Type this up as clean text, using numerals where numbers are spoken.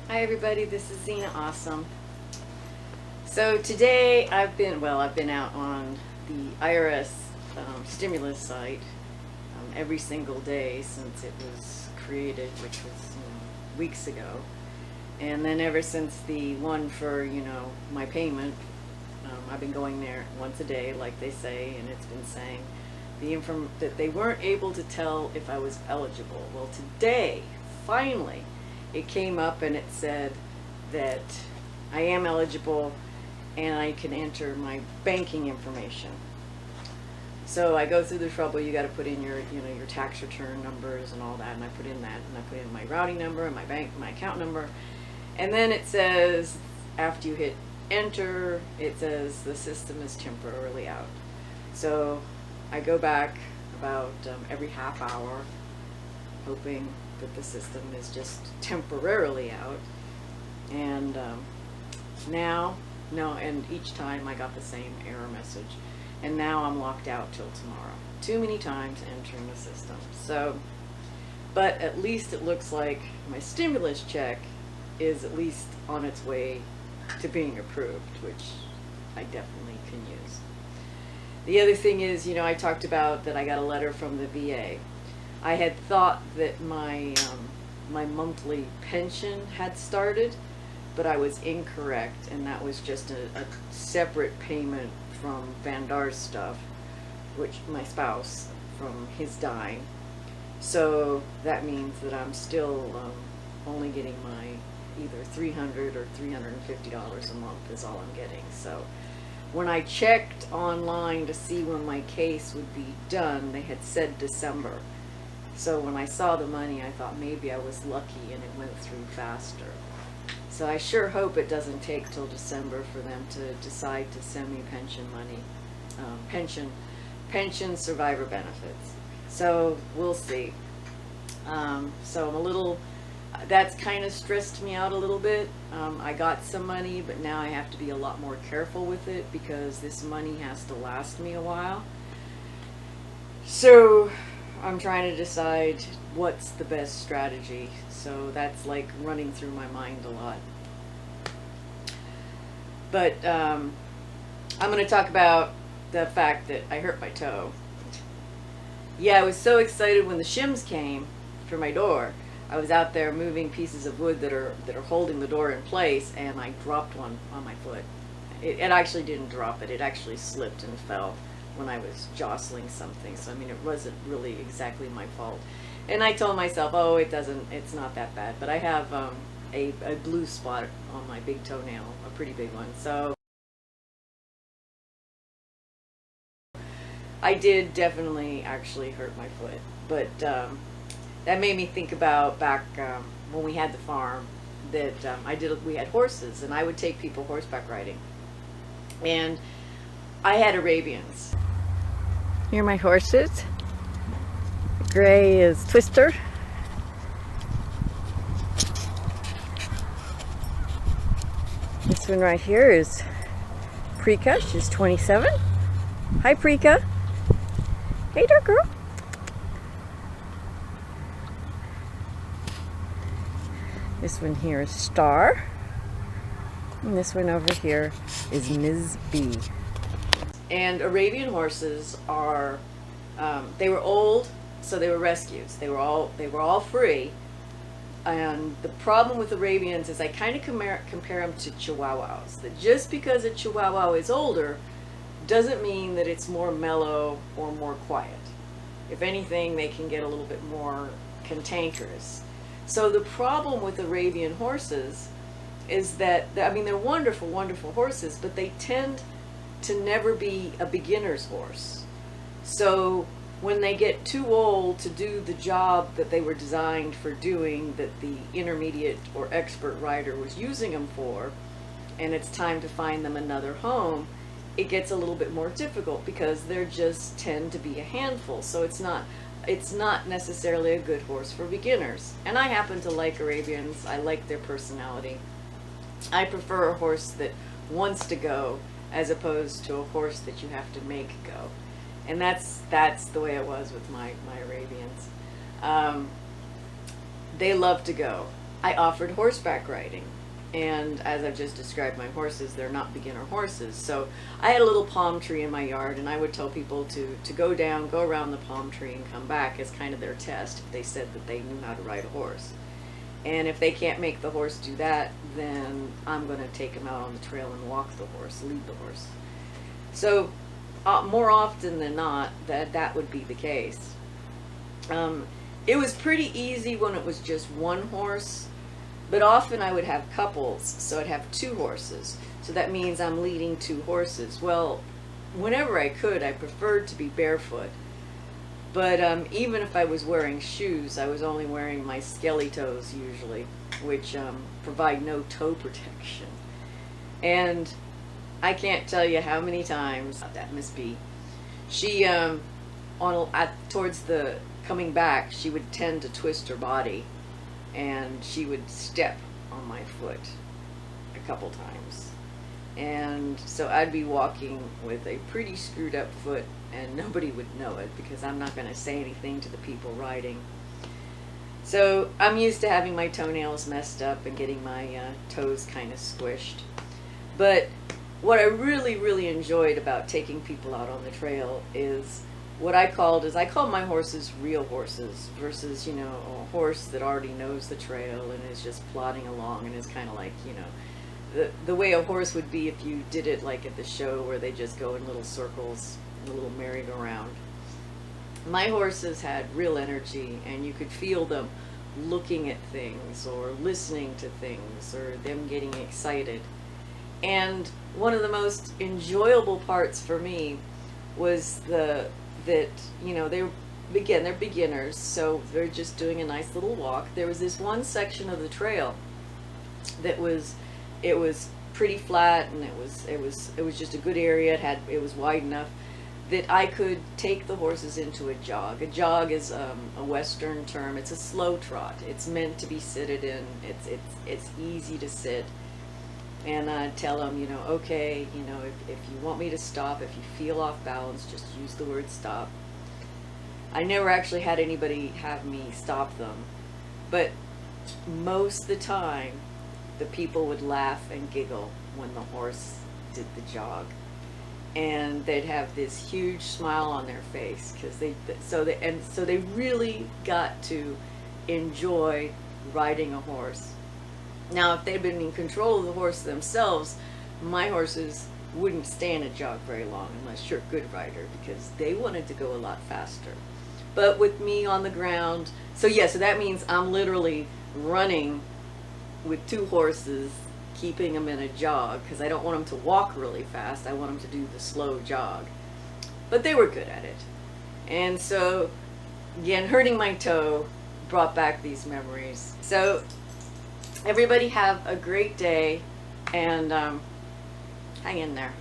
Hi everybody, this is Zena Awesome. So today I've been out on the IRS stimulus site every single day since it was created, which was weeks ago. And then ever since the one for my payment, I've been going there once a day, like they say, and it's been saying that they weren't able to tell if I was eligible. Well, today, finally, it came up and it said that I am eligible and I can enter my banking information. So I go through the trouble. You got to put in your tax return numbers and all that, and I put in that, and I put in my routing number and my account number, and then it says after you hit enter, it says the system is temporarily out. So I go back about every half hour, hoping that the system is just temporarily out. And and each time I got the same error message. And now I'm locked out till tomorrow. Too many times entering the system. So, but at least it looks like my stimulus check is at least on its way to being approved, which I definitely can use. The other thing is, I talked about that I got a letter from the VA. I had thought that my monthly pension had started, but I was incorrect, and that was just a separate payment from Vandar's stuff, which my spouse, from his dying. So that means that I'm still only getting my either $300 or $350 a month is all I'm getting. So when I checked online to see when my case would be done, they had said December. So when I saw the money, I thought maybe I was lucky and it went through faster. So I sure hope it doesn't take till December for them to decide to send me pension money, pension survivor benefits. So we'll see. So I'm a little, that's kind of stressed me out a little bit. I got some money, but now I have to be a lot more careful with it because this money has to last me a while. So I'm trying to decide what's the best strategy. So that's like running through my mind a lot. But I'm going to talk about the fact that I hurt my toe. Yeah, I was so excited when the shims came for my door. I was out there moving pieces of wood that are holding the door in place, and I dropped one on my foot. It actually didn't drop it. It actually slipped and fell when I was jostling something. So I mean, it wasn't really exactly my fault. And I told myself, oh, it's not that bad. But I have a blue spot on my big toenail, a pretty big one. So I did definitely actually hurt my foot. But that made me think about back when we had the farm that we had horses, and I would take people horseback riding. And I had Arabians. Here are my horses. Gray is Twister. This one right here is Preeka. She's 27. Hi, Preeka. Hey there, girl. This one here is Star. And this one over here is Ms. B. And Arabian horses are, they were old, so they were rescues. They were all free. And the problem with Arabians is I kind of compare them to Chihuahuas. That just because a Chihuahua is older doesn't mean that it's more mellow or more quiet. If anything, they can get a little bit more cantankerous. So the problem with Arabian horses is that, they're wonderful, wonderful horses, but they tend to never be a beginner's horse. So when they get too old to do the job that they were designed for doing, that the intermediate or expert rider was using them for, and it's time to find them another home, it gets a little bit more difficult because they just tend to be a handful. So it's not necessarily a good horse for beginners. And I happen to like Arabians. I like their personality. I prefer a horse that wants to go as opposed to a horse that you have to make go. And that's the way it was with my Arabians. They love to go. I offered horseback riding. And as I've just described my horses, they're not beginner horses. So I had a little palm tree in my yard, and I would tell people to go down, go around the palm tree, and come back as kind of their test if they said that they knew how to ride a horse. And if they can't make the horse do that, then I'm going to take them out on the trail and walk the horse, lead the horse. So more often than not, that would be the case. It was pretty easy when it was just one horse, but often I would have couples, so I'd have 2 horses. So that means I'm leading 2 horses. Well, whenever I could, I preferred to be barefoot. But even if I was wearing shoes, I was only wearing my skelly toes usually, which provide no toe protection. And I can't tell you how many times that Miss B, she towards the coming back, she would tend to twist her body, and she would step on my foot a couple times. And so I'd be walking with a pretty screwed up foot, and nobody would know it because I'm not going to say anything to the people riding. So I'm used to having my toenails messed up and getting my toes kind of squished. But what I really enjoyed about taking people out on the trail is what I called my horses real horses versus, you know, a horse that already knows the trail and is just plodding along and is kind of like, you know, the way a horse would be if you did it like at the show where they just go in little circles, a little merry-go-round. My horses had real energy, and you could feel them looking at things or listening to things or them getting excited. And one of the most enjoyable parts for me was that, you know, they're beginners, so they're just doing a nice little walk. There was this one section of the trail that was pretty flat, and it was just a good area. It was wide enough that I could take the horses into a jog. A jog is a Western term. It's a slow trot. It's meant to be seated in. It's easy to sit. And I'd tell them, you know, okay, you know, if you want me to stop, if you feel off balance, just use the word stop. I never actually had anybody have me stop them, but most of the time, the people would laugh and giggle when the horse did the jog, and they'd have this huge smile on their face because so they really got to enjoy riding a horse. Now, if they'd been in control of the horse themselves, my horses wouldn't stay in a jog very long unless you're a good rider, because they wanted to go a lot faster. But with me on the ground, so that means I'm literally running with 2 horses, keeping them in a jog, because I don't want them to walk really fast. I want them to do the slow jog. But they were good at it. And so, again, hurting my toe brought back these memories. So everybody have a great day, and hang in there.